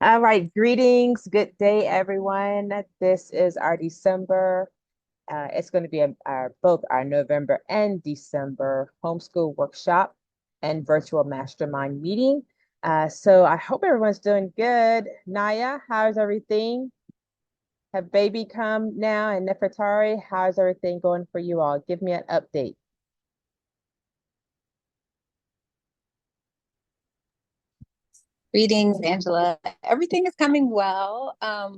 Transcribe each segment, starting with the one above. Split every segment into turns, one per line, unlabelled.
All right, greetings. Good day, everyone. This is our December. It's going to be both our November and December homeschool workshop and virtual mastermind meeting. So I hope everyone's doing good. Naya, how's everything? Have baby come now? And Nefertari, how's everything going for you all? Give me an update.
Greetings, Angela. Everything is coming well. I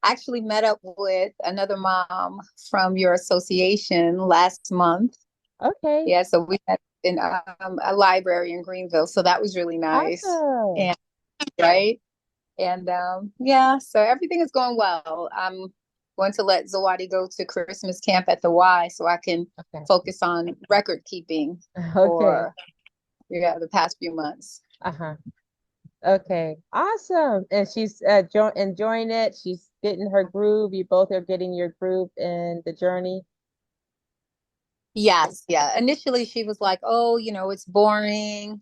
actually met up with another mom from your association last month.
Okay,
Yeah, so we met in a library in Greenville. So that was really nice.
awesome.
And right. And yeah, so everything is going well. I'm going to let Zawadi go to Christmas camp at the Y so I can
Okay,
focus on record keeping
okay.
for the past few months.
Uh-huh. Okay, awesome. And she's enjoying it. She's getting her groove. You both are getting your groove in the journey.
Yes, yeah. Initially, she was like, "Oh, it's boring."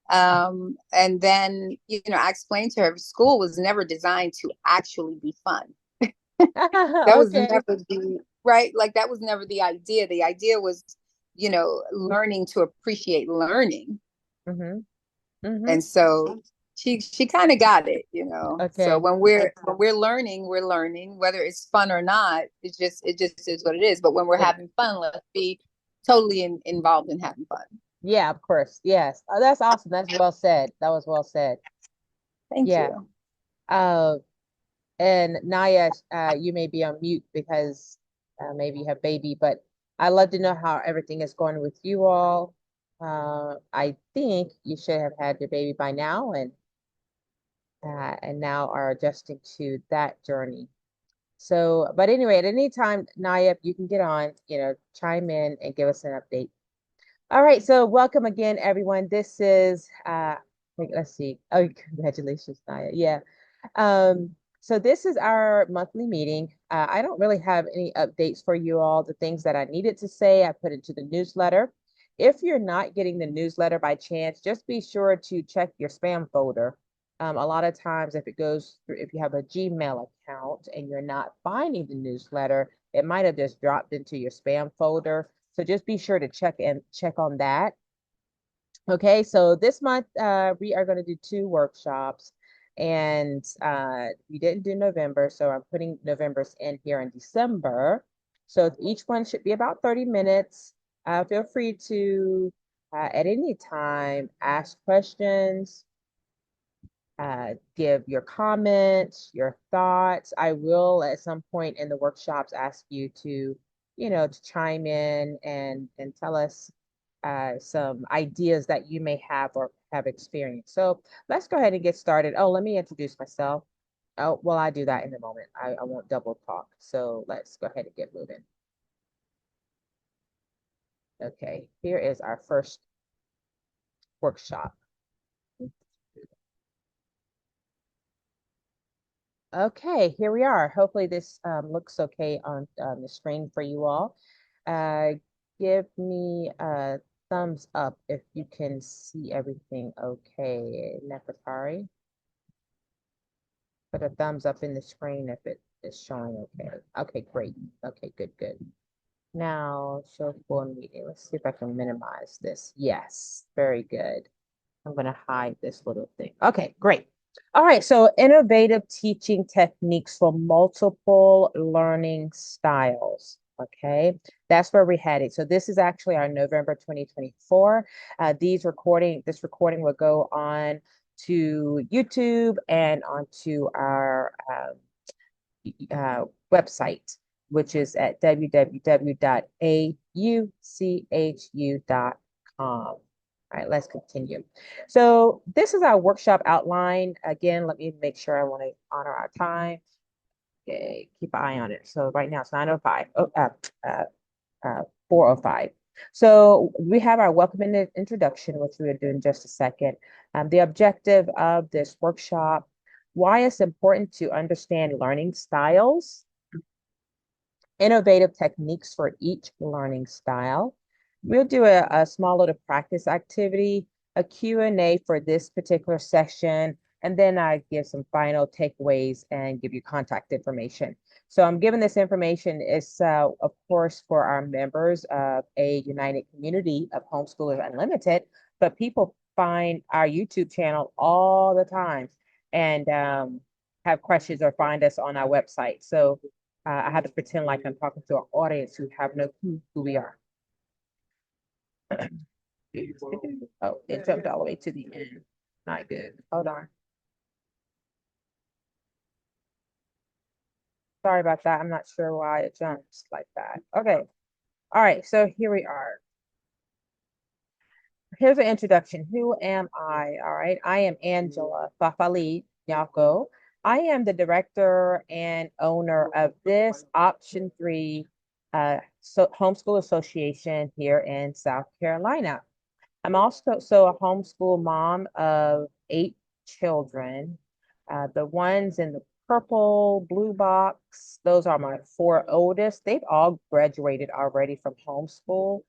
And then, I explained to her school was never designed to actually be fun. That was
Okay.
never the right, like that was never the idea. The idea was, learning to appreciate learning.
Mm-hmm. Mm-hmm.
And so she kind of got it. So
Okay.
when we're learning, we're learning, whether it's fun or not, it just is what it is. But when we're
It,
having fun, let's be totally involved in having fun.
yeah, of course. Yes. Oh, that's awesome. That's well said. That was well said.
Thank
Yeah.
you.
Uh, and Naya, you may be on mute because maybe you have baby, but I'd love to know how everything is going with you all. I think you should have had your baby by now, and now are adjusting to that journey. So, but anyway, at any time, Nayib, you can get on, chime in and give us an update. All right, so welcome again, everyone. This is let's see. Oh, congratulations, Naya. Yeah. So this is our monthly meeting. I don't really have any updates for you all. The things that I needed to say, I put into the newsletter. If you're not getting the newsletter by chance, just be sure to check your spam folder. A lot of times, if it goes through, if you have a Gmail account and you're not finding the newsletter, it might have just dropped into your spam folder. So just be sure to check on that. Okay, so this month we are going to do two workshops, and we didn't do November, so I'm putting November's in here in December. So each one should be about 30 minutes. Feel free to, at any time, ask questions, give your comments, your thoughts. I will at some point in the workshops ask you to chime in and tell us some ideas that you may have or have experienced. So let's go ahead and get started. Oh, let me introduce myself. Oh, well, I do that in a moment. I won't double talk. So let's go ahead and get moving. Okay, here is our first workshop. Okay, here we are. Hopefully this looks okay on the screen for you all. Uh, Give me a thumbs up if you can see everything okay. Nefertari, put a thumbs up in the screen if it is showing okay. Okay, great. Okay, good, good. Now, show full meeting. Let's see if I can minimize this. Yes, very good. I'm going to hide this little thing. Okay, great. All right, so innovative teaching techniques for multiple learning styles. Okay, that's where we're headed. So this is actually our November 2024. This recording will go on to YouTube and onto our website, which is at www.auchu.com. All right, let's continue. So this is our workshop outline. Again, let me make sure I want to honor our time. Okay, keep an eye on it. So right now it's 9:05. 4:05. So we have our welcome introduction, which we will do in just a second. The objective of this workshop, why it's important to understand learning styles, innovative techniques for each learning style. We'll do a small little practice activity, a Q&A for this particular session. And then I give some final takeaways and give you contact information. So I'm giving this information is, of course, for our members of a united community of Homeschoolers Unlimited, but people find our YouTube channel all the time and have questions or find us on our website. So I have to pretend like I'm talking to an audience who have no clue who we are. Oh, it jumped all the way to the end. Not good. Hold on. Sorry about that. I'm not sure why it jumps like that. Okay. All right. So here we are. Here's an introduction. Who am I? All right. I am Angela Fafali Nyarko. I am the director and owner of this Option 3 Homeschool Association here in South Carolina. I'm also a homeschool mom of 8 children. The ones in the purple, blue box, those are my 4 oldest. They've all graduated already from homeschool.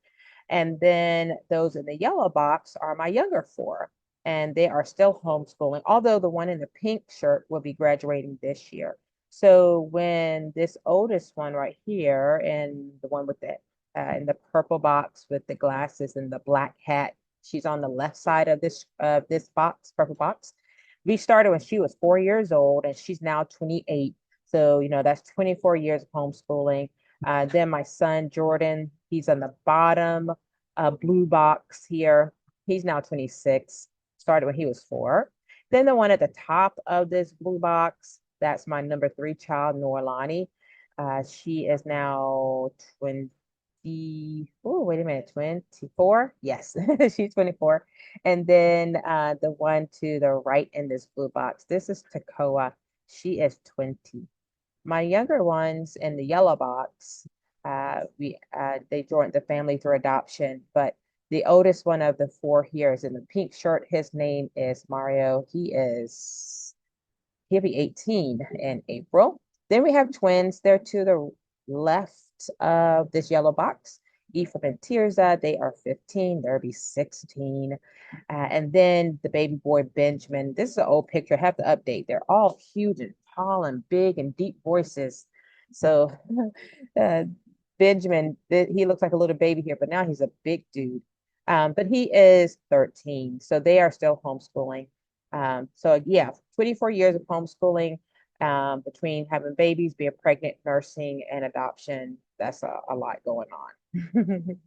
And then those in the yellow box are my younger 4, and they are still homeschooling, although the one in the pink shirt will be graduating this year. So when this oldest one right here, and the one with the in the purple box with the glasses and the black hat, she's on the left side of this box, purple box. We started when she was 4 years old, and she's now 28. So that's 24 years of homeschooling. Then my son Jordan, he's on the bottom blue box here. He's now 26. Started when he was 4. Then the one at the top of this blue box, that's my number 3 child, Norlani. She is now 20. Oh, wait a minute, 24? Yes, she's 24. And then the one to the right in this blue box, this is Takoa. She is 20. My younger ones in the yellow box, they joined the family through adoption, but the oldest one of the 4 here is in the pink shirt. His name is Mario. He'll be 18 in April. Then we have twins. They're to the left of this yellow box. Ephraim and Tirza, they are 15. They'll be 16. And then the baby boy Benjamin. This is an old picture. I have to update. They're all huge and tall and big and deep voices. So uh, Benjamin, he looks like a little baby here, but now he's a big dude. But he is 13. So they are still homeschooling. So yeah, 24 years of homeschooling, between having babies, being pregnant, nursing, and adoption. That's a lot going on.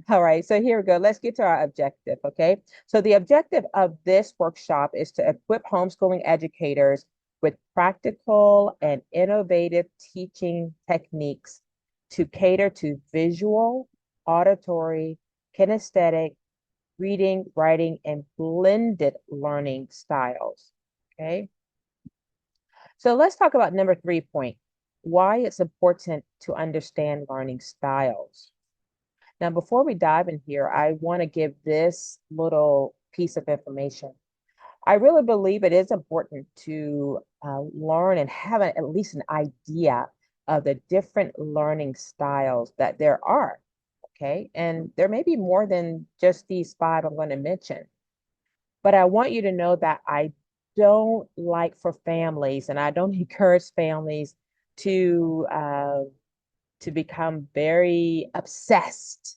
All right, so here we go. Let's get to our objective, okay? So the objective of this workshop is to equip homeschooling educators with practical and innovative teaching techniques to cater to visual, auditory, kinesthetic, reading, writing, and blended learning styles, okay? So let's talk about number 3 point, why it's important to understand learning styles. Now, before we dive in here, I want to give this little piece of information. I really believe it is important to learn and have at least an idea of the different learning styles that there are, okay? And there may be more than just these 5 I'm going to mention. But I want you to know that I don't like for families, and I don't encourage families to become very obsessed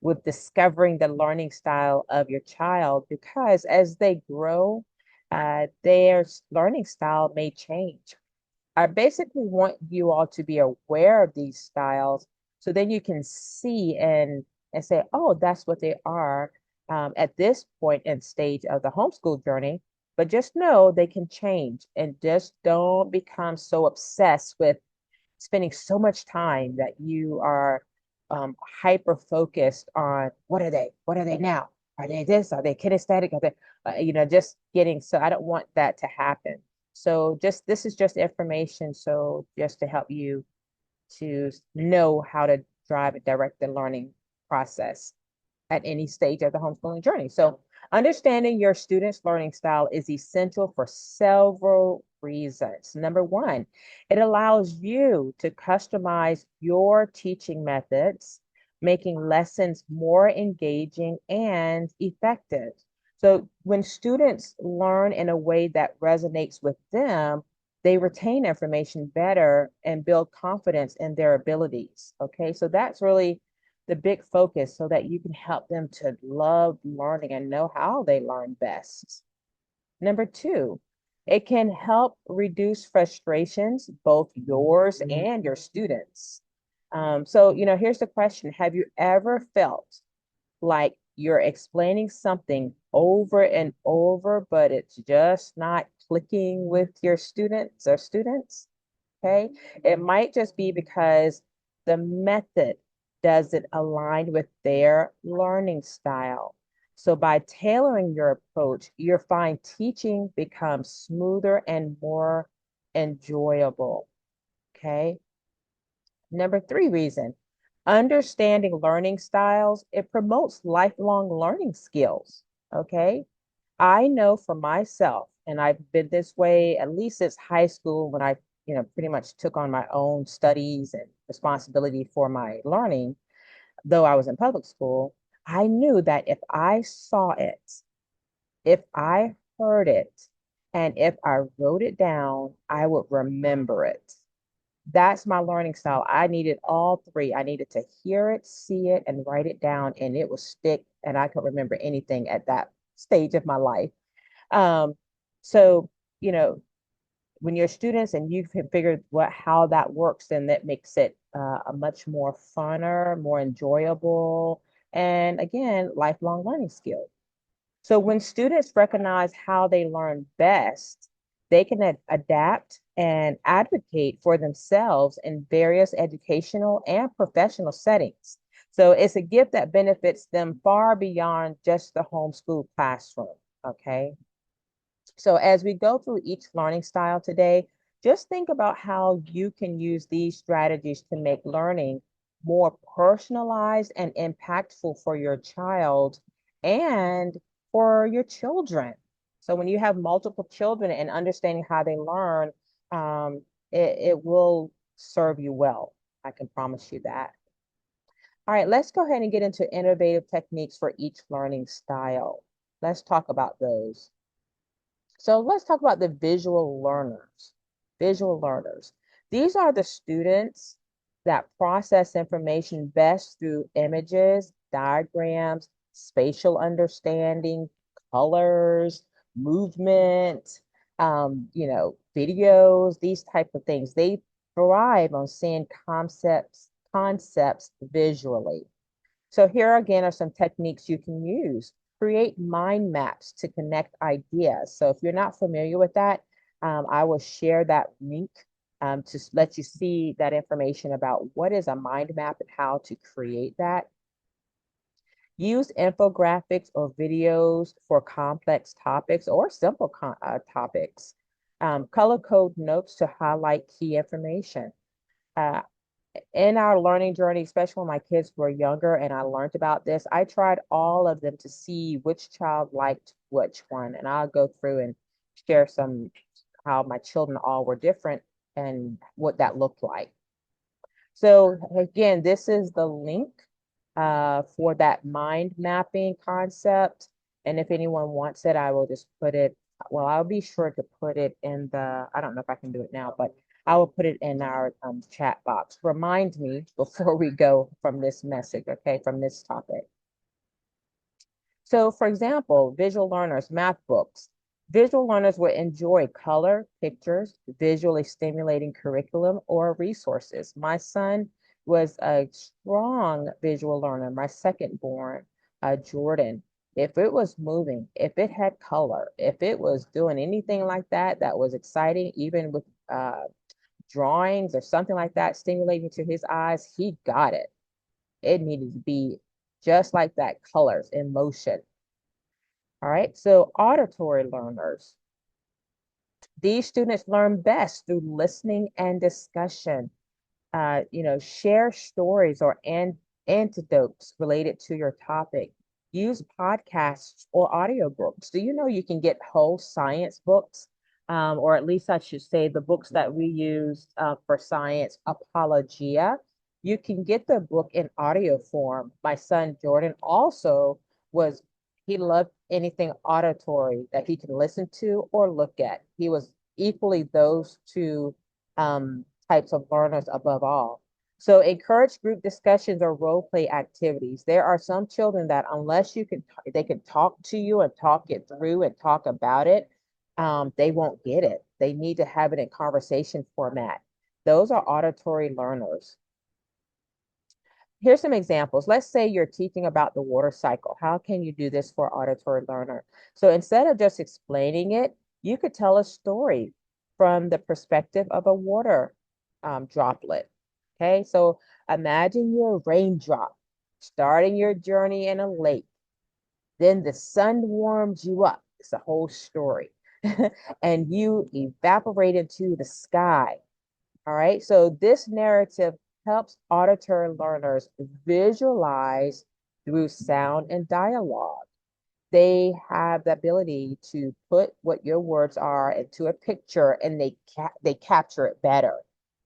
with discovering the learning style of your child, because as they grow, their learning style may change. I basically want you all to be aware of these styles so then you can see and say, oh, that's what they are at this point and stage of the homeschool journey. But just know they can change, and just don't become so obsessed with spending so much time that you are hyper focused on what are they? What are they now? Are they this? Are they kinesthetic? Are they, just getting, so I don't want that to happen. So this is just information. So just to help you to know how to drive and direct the learning process at any stage of the homeschooling journey. So understanding your students' learning style is essential for several reasons. Number one, it allows you to customize your teaching methods, making lessons more engaging and effective. So when students learn in a way that resonates with them, they retain information better and build confidence in their abilities. Okay, so that's really the big focus so that you can help them to love learning and know how they learn best. Number two, it can help reduce frustrations, both yours and your students. So, here's the question. Have you ever felt like you're explaining something over and over, but it's just not clicking with your students? Okay. It might just be because the method doesn't align with their learning style. So by tailoring your approach, you'll find teaching becomes smoother and more enjoyable. Okay. Number three reason, understanding learning styles, it promotes lifelong learning skills. Okay. I know for myself, and I've been this way at least since high school when I, pretty much took on my own studies and responsibility for my learning, though I was in public school. I knew that if I saw it, if I heard it, and if I wrote it down, I would remember it. That's my learning style. I needed all three. I needed to hear it, see it, and write it down, and it would stick, and I could remember anything at that stage of my life. Um, so, you know, when you're students and you can figure how that works, then that makes it a much more funner, more enjoyable, and again, lifelong learning skill. So when students recognize how they learn best, they can adapt and advocate for themselves in various educational and professional settings. So it's a gift that benefits them far beyond just the homeschool classroom. Okay. So as we go through each learning style today, just think about how you can use these strategies to make learning more personalized and impactful for your child and for your children. So when you have multiple children and understanding how they learn, it will serve you well. I can promise you that. All right, let's go ahead and get into innovative techniques for each learning style. Let's talk about those. So let's talk about the visual learners. Visual learners. These are the students that process information best through images, diagrams, spatial understanding, colors, movement, videos, these type of things. They thrive on seeing concepts visually. So here again are some techniques you can use. Create mind maps to connect ideas. So if you're not familiar with that, I will share that link to let you see that information about what is a mind map and how to create that. Use infographics or videos for complex topics or simple topics. Color code notes to highlight key information. Uh, in our learning journey, especially when my kids were younger and I learned about this, I tried all of them to see which child liked which one. And I'll go through and share some how my children all were different and what that looked like. So again, this is the link for that mind mapping concept. And if anyone wants it, I will just put it, well, I'll be sure to put it in I don't know if I can do it now, but I will put it in our chat box. Remind me before we go from this message, okay, from this topic. So for example, visual learners, math books. Visual learners will enjoy color, pictures, visually stimulating curriculum or resources. My son was a strong visual learner, my second born, Jordan. If it was moving, if it had color, if it was doing anything like that, that was exciting, even with drawings or something like that, stimulating to his eyes, he got it. It needed to be just like that, colors in motion. All right, so auditory learners. These students learn best through listening and discussion. Share stories or antidotes related to your topic. Use podcasts or audiobooks. Do you know you can get whole science books? Or at least I should say the books that we use for science, Apologia. You can get the book in audio form. My son Jordan also was He loved anything auditory that he can listen to or look at. He was equally those two types of learners above all. So encourage group discussions or role play activities. There are some children that unless they can talk to you and talk it through and talk about it, they won't get it. They need to have it in conversation format. Those are auditory learners. Here's some examples. Let's say you're teaching about the water cycle. How can you do this for auditory learner? So instead of just explaining it, you could tell a story from the perspective of a water droplet. Okay, so imagine you're a raindrop starting your journey in a lake. Then the sun warms you up. It's a whole story. And you evaporate into the sky. All right. So this narrative helps auditory learners visualize through sound and dialogue. They have the ability to put what your words are into a picture and they capture it better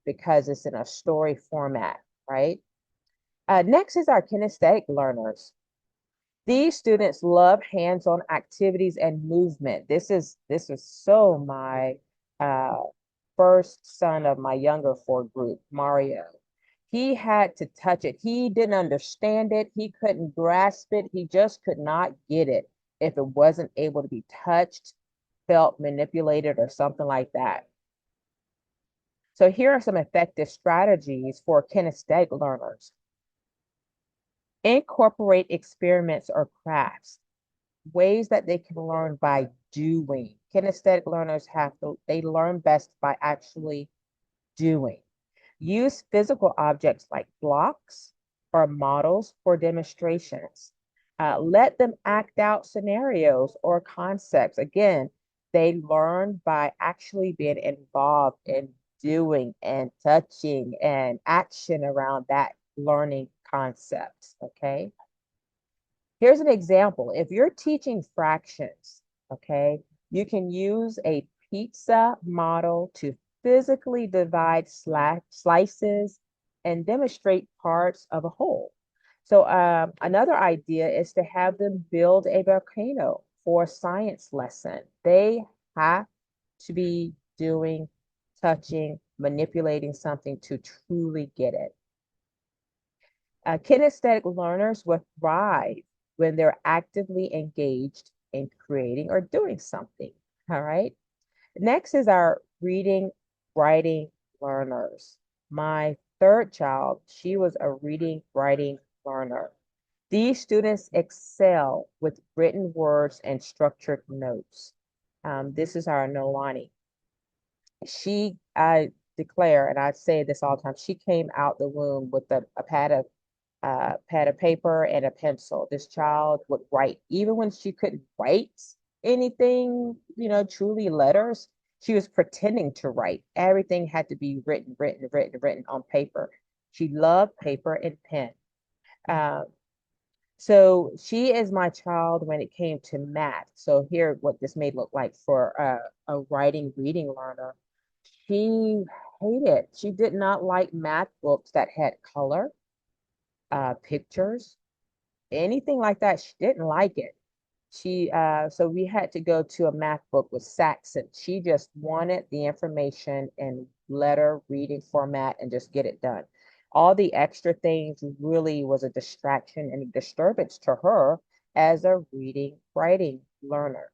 because it's in a story format, right? Next is our kinesthetic learners. These students love hands-on activities and movement. This is so my first son of my younger four group, Mario. He had to touch it. He didn't understand it. He couldn't grasp it. He just could not get it if it wasn't able to be touched, felt, manipulated, or something like that. So here are some effective strategies for kinesthetic learners. Incorporate experiments or crafts, ways that they can learn by doing. Kinesthetic learners they learn best by actually doing. Use physical objects like blocks or models for demonstrations. Let them act out scenarios or concepts. Again, they learn by actually being involved in doing and touching and action around that learning concept. Okay. Here's an example. If you're teaching fractions, okay, you can use a pizza model to physically divide slices and demonstrate parts of a whole. So another idea is to have them build a volcano for a science lesson. They have to be doing, touching, manipulating something to truly get it. Kinesthetic learners will thrive when they're actively engaged in creating or doing something. All right. Next is our reading, writing learners. My third child, she was a reading, writing learner. These students excel with written words and structured notes. This is our Nolani. I declare, and I say this all the time, she came out the womb with a pad of paper and a pencil. This child would write, even when she couldn't write anything, truly letters, she was pretending to write. Everything had to be written on paper. She loved paper and pen. Uh, so she is my child when it came to math. So here, what this may look like for a writing, reading learner. She hated, she did not like math books that had color, pictures, anything like that. She didn't like it. So we had to go to a math book with Saxon. She just wanted the information in letter reading format and just get it done. All the extra things really was a distraction and a disturbance to her as a reading, writing learner.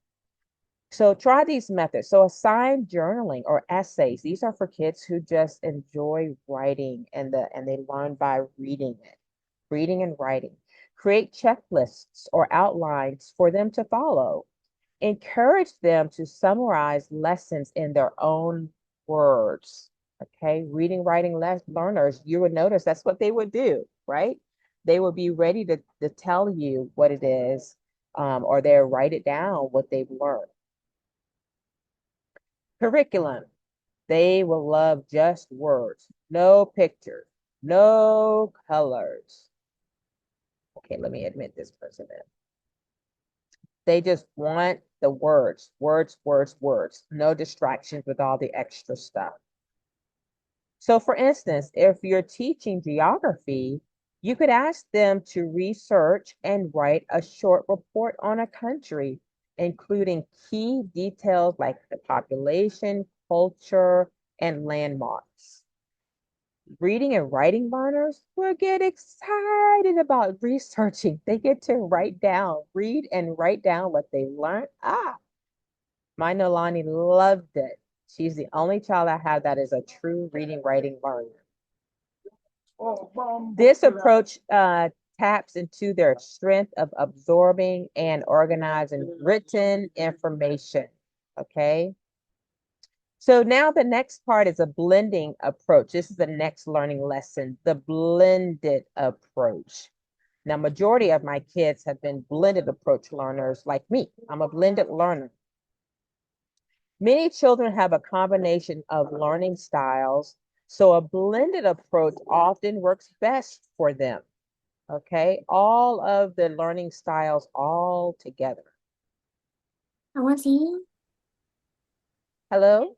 So try these methods. So assigned journaling or essays. These are for kids who just enjoy writing and they learn by reading it, reading and writing. Create checklists or outlines for them to follow. Encourage them to summarize lessons in their own words. Okay, reading, writing learners, you would notice that's what they would do, right? They would be ready to tell you what it is, or they'll write it down what they've learned. Curriculum, they will love just words, no pictures, no colors. Okay, let me admit this person in. They just want the words, words, words, words. No distractions with all the extra stuff. So for instance, if you're teaching geography, You could ask them to research and write a short report on a country, including key details like the population, culture, and landmarks. Reading and writing learners will get excited about researching. They get to read and write down what they learned. My Nolani loved it. She's the only child I have that is a true reading, writing learner. This approach taps into their strength of absorbing and organizing written information. Okay. So now the next part is a blending approach. This is the next learning lesson, the blended approach. Now, majority of my kids have been blended approach learners like me. I'm a blended learner. Many children have a combination of learning styles, so a blended approach often works best for them. Okay, all of the learning styles all together. Hello?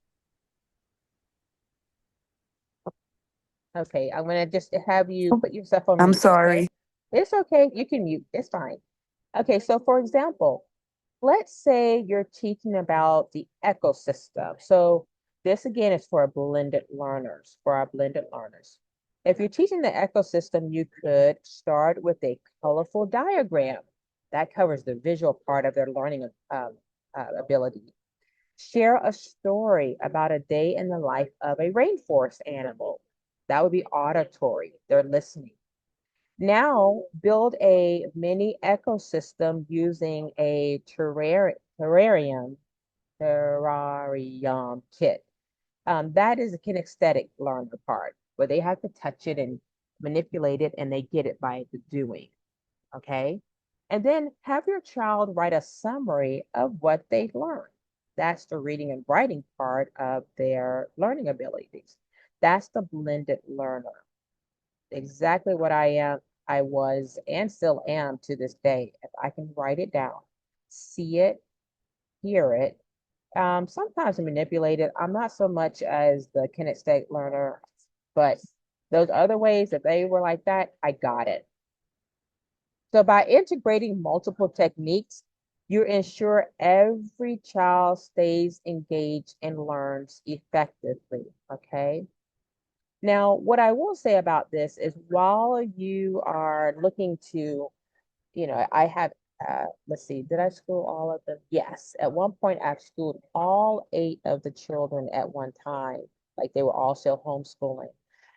Okay, I'm gonna just have you put yourself on
I'm
mute.
sorry.
Okay? It's okay, you can mute, it's fine. Okay, so for example, let's say you're teaching about the ecosystem. So this again is for our blended learners, for our blended learners. If you're teaching the ecosystem, you could start with a colorful diagram. That covers the visual part of their learning ability. Share a story about a day in the life of a rainforest animal. That would be auditory. They're listening. Now build a mini ecosystem using a terrarium kit. That is a kinesthetic learner part, where they have to touch it and manipulate it, and they get it by the doing. Okay. And then have your child write a summary of what they've learned. That's the reading and writing part of their learning abilities. That's the blended learner. Exactly what I was and still am to this day. If I can write it down, see it, hear it, sometimes manipulate it. I'm not so much as the kinesthetic learner, but those other ways, if they were like that, I got it. So by integrating multiple techniques, you ensure every child stays engaged and learns effectively, okay? Now, what I will say about this is while you are looking to, I have, let's see, did I school all of them? Yes. At one point, I've schooled all 8 of the children at one time, like they were all still homeschooling.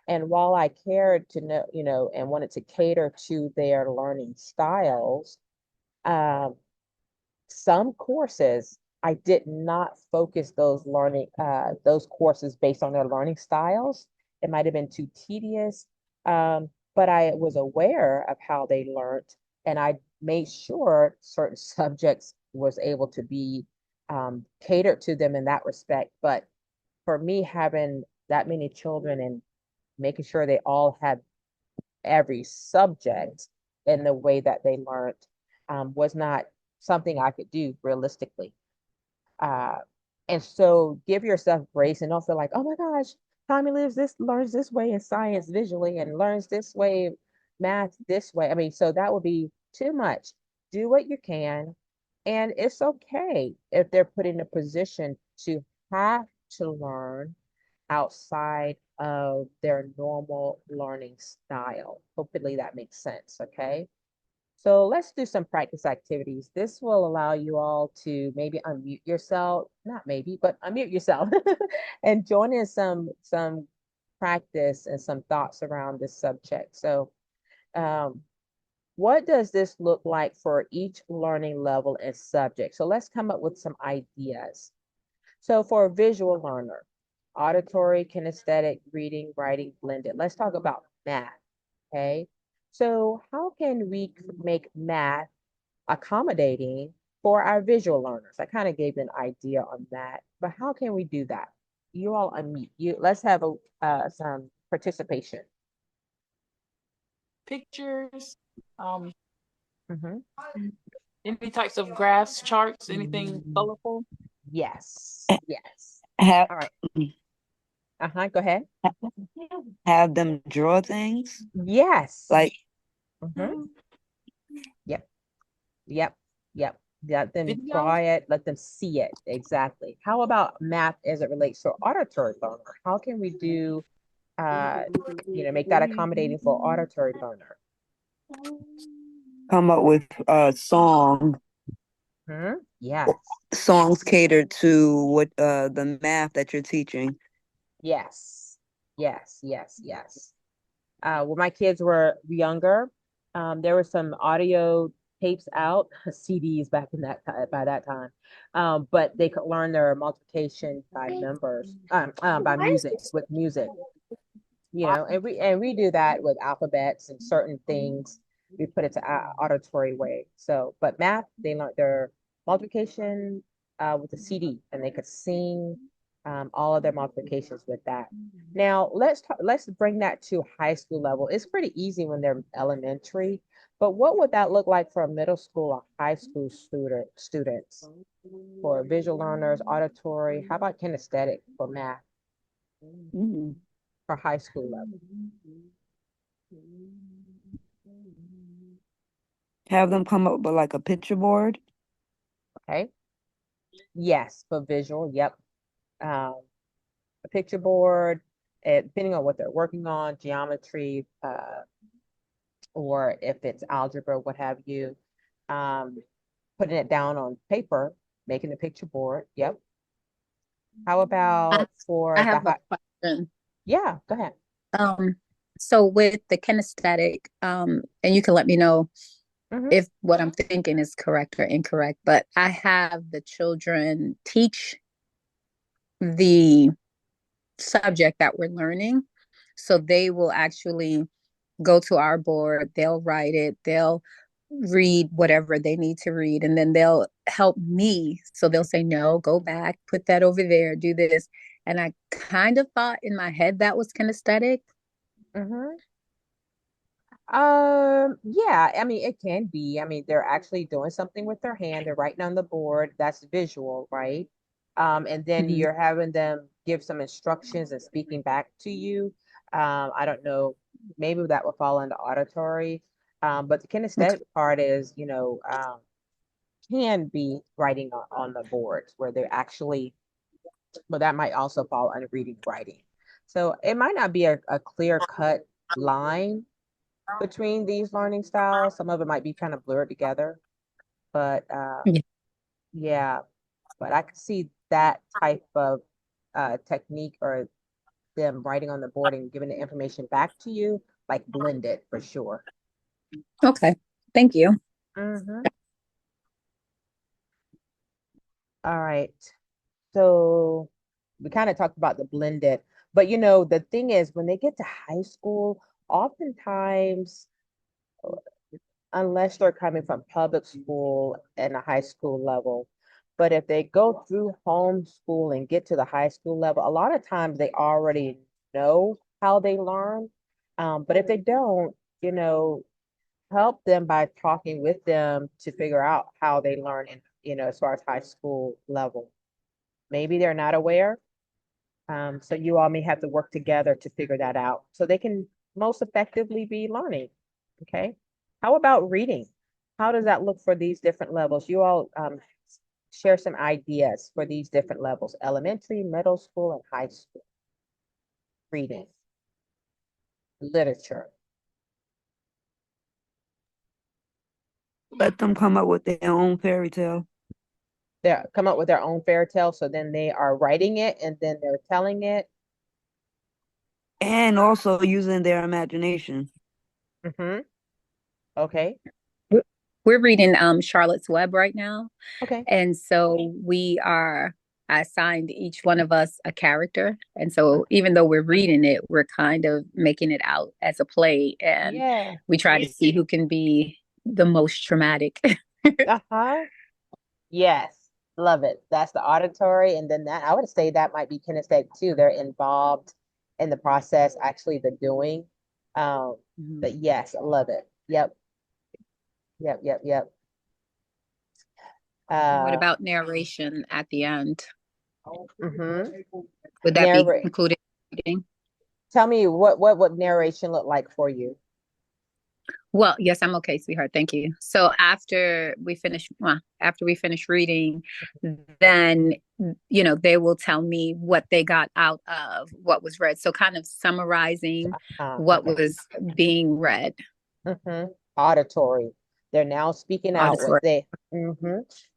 And while I cared to know, and wanted to cater to their learning styles, um, some courses I did not focus those courses based on their learning styles. It might have been too tedious, but I was aware of how they learned, and I made sure certain subjects was able to be catered to them in that respect. But for me, having that many children and making sure they all had every subject in the way that they learned was not something I could do realistically. Uh, and so give yourself grace and don't feel like, oh my gosh, Tommy learns this way in science visually and learns this way, math this way. I mean, so that would be too much. Do what you can. And it's okay if they're put in a position to have to learn outside of their normal learning style. Hopefully that makes sense, okay? So let's do some practice activities. This will allow you all to maybe unmute yourself, not maybe, but unmute yourself and join in some practice and some thoughts around this subject. So um, what does this look like for each learning level and subject? So let's come up with some ideas. So for a visual learner, auditory, kinesthetic, reading, writing, blended. Let's talk about math, okay? So how can we make math accommodating for our visual learners? I kind of gave an idea on that, but how can we do that? You all unmute. Let's have some participation.
Pictures,
Mm-hmm.
any types of graphs, charts, anything colorful.
Yes, yes.
Have
All right. Go ahead.
have them draw things
Yes.
like
Mm-hmm. Yep. Yep. Yep. Let them
Video.
try it. Let them see it. Exactly. How about math as it relates to auditory learner? How can we do, make that accommodating for auditory learner?
Come up with song
Yes.
songs catered to what the math that you're teaching.
Yes. Yes. Yes. Yes. When my kids were younger, there were some audio tapes out, CDs back in that by that time. But they could learn their multiplication by numbers, by music with music, and we do that with alphabets and certain things. We put it to auditory way. So, but math, they learned their multiplication with a CD, and they could sing all of their multiplications with that. Now, let's bring that to high school level. It's pretty easy when they're elementary, but what would that look like for middle school or high school students? For visual learners, auditory, how about kinesthetic for math
Mm.
for high school level?
Have them come up with like a picture board.
Okay. Yes, for visual. Yep. A picture board, depending on what they're working on, geometry, or if it's algebra, what have you. Um, Putting it down on paper, making a picture board. Yep. How
I,
about
I
for the
have a
high?
question.
Yeah, go ahead.
Um, so with the kinesthetic, and you can let me know
Mm-hmm.
if what I'm thinking is correct or incorrect, but I have the children teach the subject that we're learning. So they will actually go to our board, they'll write it, they'll read whatever they need to read, and then they'll help me. So they'll say, no, go back, put that over there, do this. And I kind of thought in my head that was kinesthetic.
Mm-hmm. Yeah, I mean, it can be. I mean, they're actually doing something with their hand. They're writing on the board. That's visual, right? And then
Mhm.
you're having them give some instructions and speaking back to you. I don't know, maybe that would fall into auditory. But the
Okay.
kinesthetic part is, can be writing on the boards where they're actually, but that might also fall under reading, writing. So it might not be a clear cut line between these learning styles. Some of it might be kind of blurred together, but
Yeah.
yeah, but I could see that type of technique or them writing on the board and giving the information back to you, like blended for sure.
Okay. Thank you.
Mm-hmm. All right. So we kind of talked about the blended, but the thing is when they get to high school, oftentimes unless they're coming from public school and a high school level. But if they go through homeschool and get to the high school level, a lot of times they already know how they learn. But if they don't, help them by talking with them to figure out how they learn in, as far as high school level. Maybe they're not aware. So you all may have to work together to figure that out so they can most effectively be learning. Okay. How about reading? How does that look for these different levels? You all share some ideas for these different levels, elementary, middle school, and high school. Reading, literature.
Let them come up with their own fairy tale.
They come up with their own fairy tale. So then they are writing it and then they're telling it.
And also using their imagination.
Mm-hmm. Okay.
We're reading Charlotte's Web right now.
Okay.
And so I assigned each one of us a character. And so even though we're reading it, we're kind of making it out as a play. And
Yeah.
we try to see who can be the most traumatic.
Uh-huh. Yes, love it. That's the auditory, and then that I would say that might be kinesthetic too. They're involved in the process, actually the doing. Um,
Mhm.
but yes, I love it. Yep, yep, yep, yep.
What
Uh,
about narration at the end?
mhm.
Would that be
Narrate.
included in reading?
Tell me what would narration look like for you?
Well, yes, I'm okay, sweetheart. Thank you. So after we finish reading, then they will tell me what they got out of what was read. So kind of summarizing what
Okay.
was being read.
Auditory. They're now speaking out what
Auditory.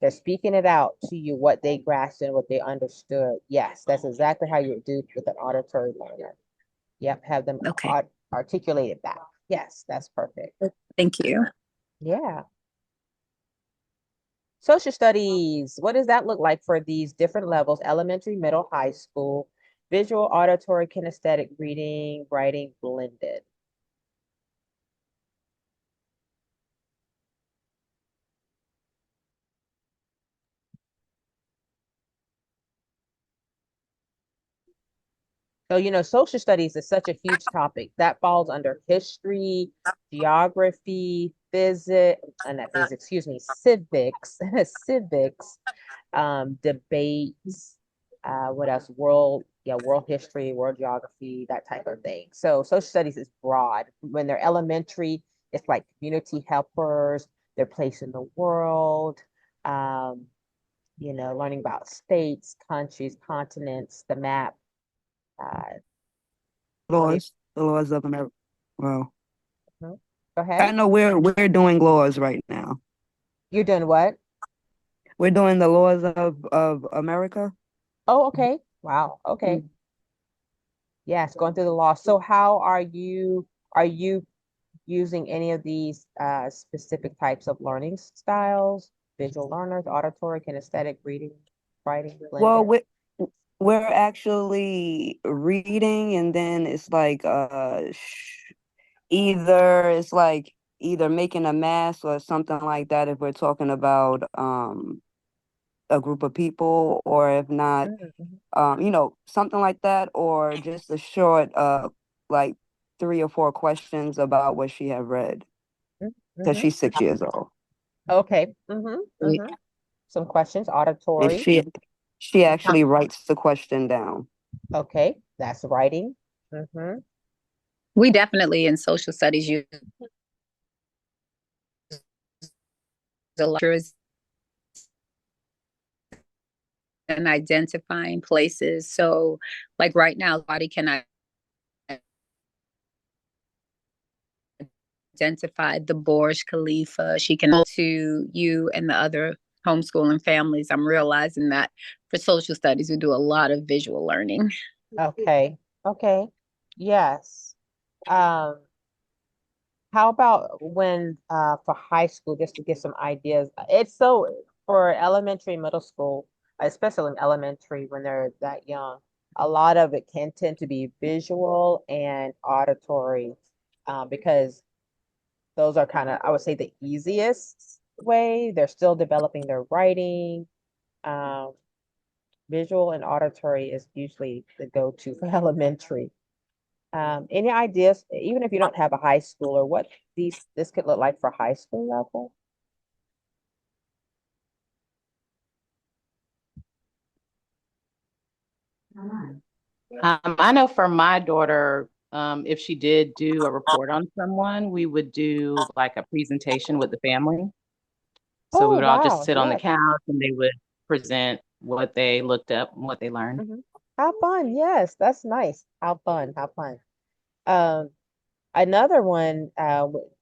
they're speaking it out to you, what they grasped and what they understood. Yes, that's exactly how you do with an auditory learner. Yep, have them
Okay.
articulate it back. Yes, that's perfect.
Thank you.
Yeah. Social studies, what does that look like for these different levels? Elementary, middle, high school, visual, auditory, kinesthetic, reading, writing, blended. So, social studies is such a huge topic that falls under history, geography, not physics, excuse me, civics, civics, debates, what else? World history, world geography, that type of thing. So social studies is broad. When they're elementary, it's like community helpers, their place in the world, um, learning about states, countries, continents, the map.
The laws of America. Well,
Mhm. Go
I
ahead.
know we're doing laws right now.
You're doing what?
We're doing the laws of America.
Oh, okay. Wow. Okay.
Mm.
Yes, going through the law. So how are you using any of these specific types of learning styles? Visual learners, auditory, kinesthetic, reading, writing,
Well,
blended.
we're actually reading, and then it's like either making a mask or something like that if we're talking about a group of people, or if not,
Mhm,
something like that, or just a short like 3 or 4 questions about what she had read,
mhm,
because
mhm.
she's 6 years old.
Okay.
We-
Some questions,
And
auditory.
she actually writes the question down.
Okay, that's writing. Mm-hmm.
We definitely in social studies use a lot and identifying places. So like right now, body can identify the Burj Khalifa. She can to you and the other homeschooling families. I'm realizing that for social studies, we do a lot of visual learning.
Okay. Okay. Yes. Um, how about when for high school, just to get some ideas? It's so for elementary, middle school, especially in elementary when they're that young, a lot of it can tend to be visual and auditory, because those are kind of, I would say, the easiest way. They're still developing their writing. Um, Visual and auditory is usually the go-to for elementary. Any ideas, even if you don't have a high schooler, what this could look like for high school level?
I know for my daughter, if she did do a report on someone, we would do like a presentation with the family. So we
Oh,
would all just
wow.
sit on the
Yes.
couch and they would present what they looked up and what they learned.
How fun. Yes, that's nice. How fun. How fun. Um, Another one,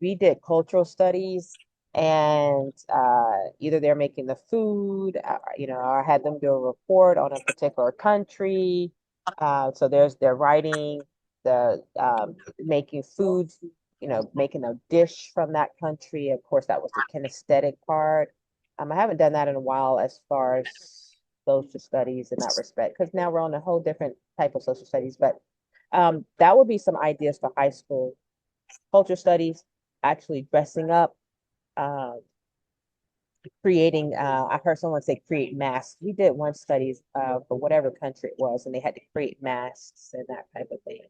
we did cultural studies, and either they're making the food, or I had them do a report on a particular country. So they're writing the making foods, making a dish from that country. Of course, that was the kinesthetic part. I haven't done that in a while as far as social studies in that respect, because now we're on a whole different type of social studies. But that would be some ideas for high school culture studies, actually dressing up, uh, creating. I heard someone say create masks. We did one studies for whatever country it was, and they had to create masks and that type of thing.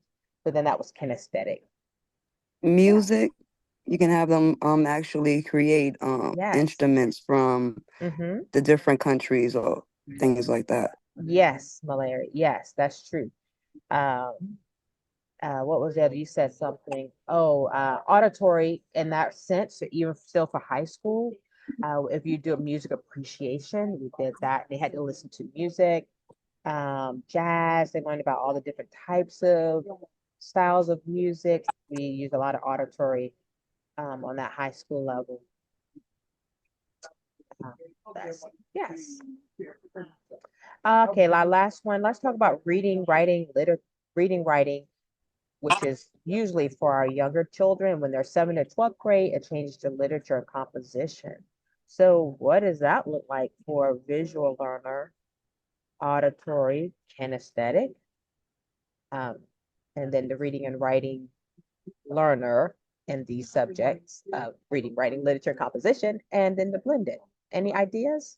So then that was kinesthetic. Yeah.
Music, you can have them actually create
Yes.
instruments from
Mm-hmm.
the different countries or things like that.
Yes, malaria. Yes, that's true. Um, what was the other? You said something. Oh, auditory in that sense, even still for high school. If you do a music appreciation, we did that. They had to listen to music, jazz. They learned about all the different types of styles of music. We use a lot of auditory on that high school level. Yes. Okay, last one. Let's talk about reading, writing, reading, writing, which is usually for our younger children. When they're 7th to 12th grade, it changes to literature and composition. So what does that look like for a visual learner, auditory, kinesthetic, and then the reading and writing learner in these subjects of reading, writing, literature, composition, and then the blended. Any ideas?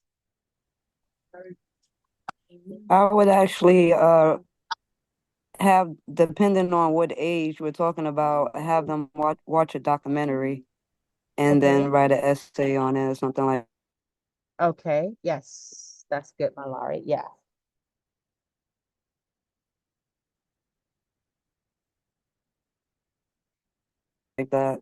I would actually have, depending on what age we're talking about, have them watch a documentary and
Okay.
then write an essay on it or something like
Okay. Yes, that's good, Malari. Yeah.
that.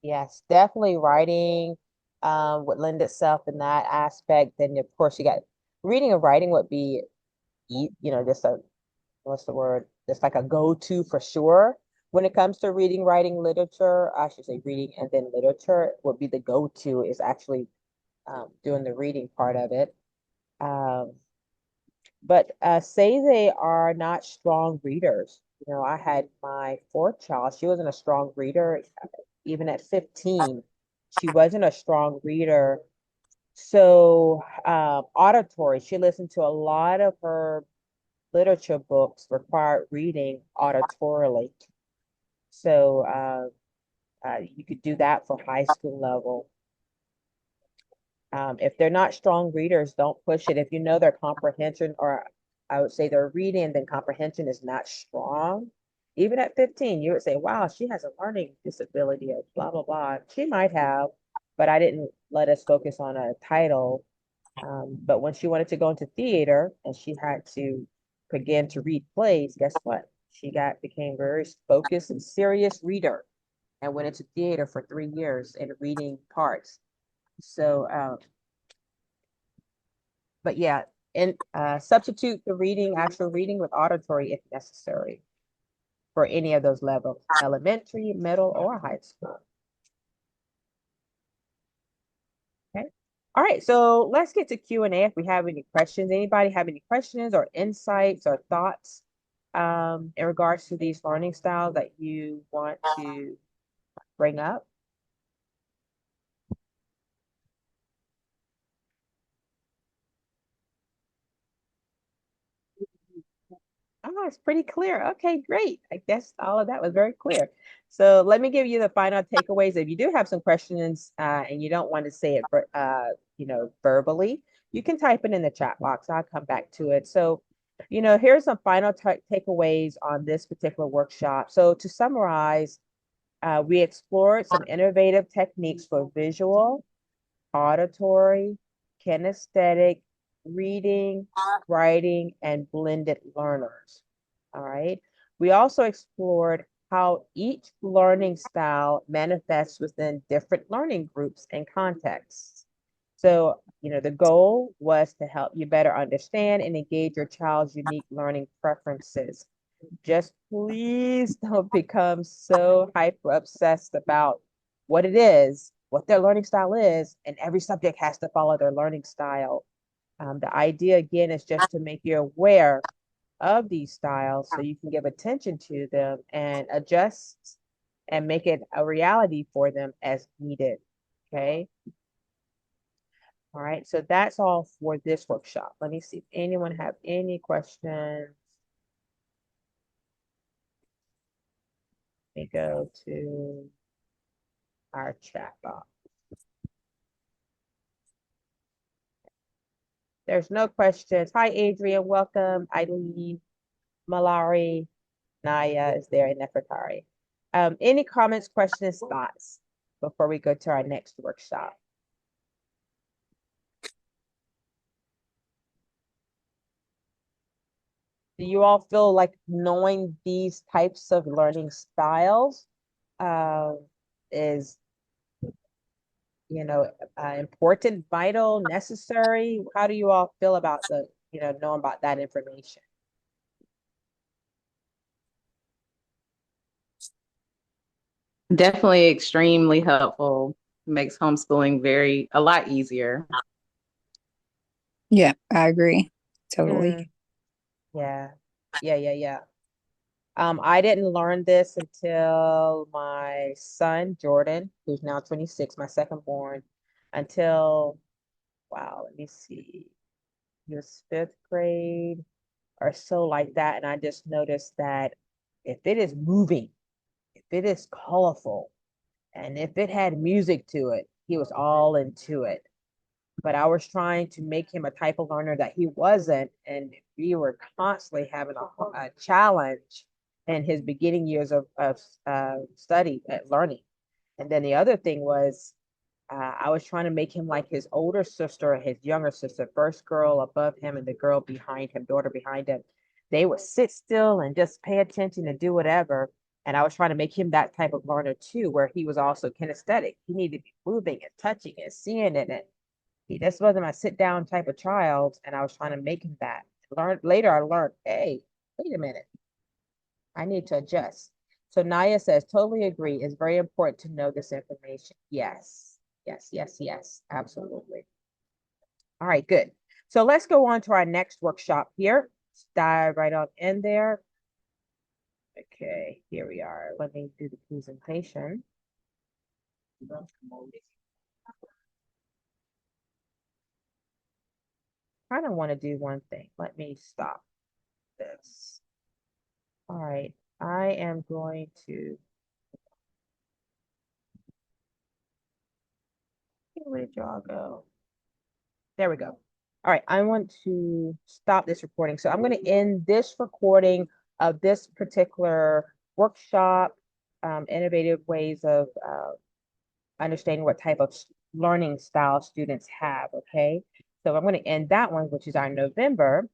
Yes, definitely writing would lend itself in that aspect. Then of course you got reading and writing would be just a what's the word? Just like a go-to for sure. When it comes to reading, writing, literature, I should say reading and then literature would be the go-to is actually doing the reading part of it. But say they are not strong readers. I had my fourth child. She wasn't a strong reader even at 15. She wasn't a strong reader. So auditory, she listened to a lot of her literature books required reading auditorily. So you could do that for high school level. If they're not strong readers, don't push it. If you know their comprehension, or I would say their reading and then comprehension is not strong, even at 15, you would say, wow, she has a learning disability or blah, blah, blah. She might have, but I didn't let us focus on a title. But when she wanted to go into theater and she had to begin to read plays, guess what? She became very focused and serious reader and went into theater for 3 years and reading parts. So, but yeah, and substitute the reading, actual reading with auditory if necessary for any of those levels, elementary, middle, or high school. Okay. All right, so let's get to Q&A if we have any questions. Anybody have any questions or insights or thoughts in regards to these learning styles that you want to bring up? Oh, it's pretty clear. Okay, great. I guess all of that was very clear. So let me give you the final takeaways. If you do have some questions and you don't want to say it, verbally, you can type it in the chat box. I'll come back to it. So, here's some final takeaways on this particular workshop. So to summarize, we explored some innovative techniques for visual, auditory, kinesthetic, reading, writing, and blended learners. All right. We also explored how each learning style manifests within different learning groups and contexts. So, the goal was to help you better understand and engage your child's unique learning preferences. Just please don't become so hyper obsessed about what it is, what their learning style is, and every subject has to follow their learning style. The idea, again, is just to make you aware of these styles so you can give attention to them and adjust and make it a reality for them as needed. Okay. All right. So that's all for this workshop. Let me see if anyone have any questions. Let me go to our chat box. There's no questions. Hi, Adrian. Welcome. Eileen, Malari, Naya is there, and Nefertari. Any comments, questions, thoughts before we go to our next workshop? Do you all feel like knowing these types of learning styles is, important, vital, necessary? How do you all feel about knowing about that information?
Definitely extremely helpful. Makes homeschooling a lot easier.
Yeah, I agree. Totally.
Yeah. Yeah. I didn't learn this until my son, Jordan, who's now 26, my second born, until, wow, let me see, he was fifth grade or so like that. And I just noticed that if it is moving, if it is colorful, and if it had music to it, he was all into it. But I was trying to make him a type of learner that he wasn't. And we were constantly having a challenge in his beginning years of study at learning. And then the other thing was, I was trying to make him like his older sister, his younger sister, first girl above him and the girl behind him, daughter behind him. They would sit still and just pay attention and do whatever. And I was trying to make him that type of learner too, where he was also kinesthetic. He needed to be moving and touching and seeing it. And he just wasn't my sit down type of child. And I was trying to make him that. Later, I learned, hey, wait a minute, I need to adjust. So Naya says, totally agree. It's very important to know this information. Yes, absolutely. All right, good. So let's go on to our next workshop here. Let's dive right on in there. Okay, here we are. Let me do the presentation. I kind of want to do one thing. Let me stop this. All right, I am going to, where did y'all go? There we go. All right, I want to stop this recording. So I'm going to end this recording of this particular workshop, innovative ways of understanding what type of learning style students have, okay? So I'm going to end that one, which is our November.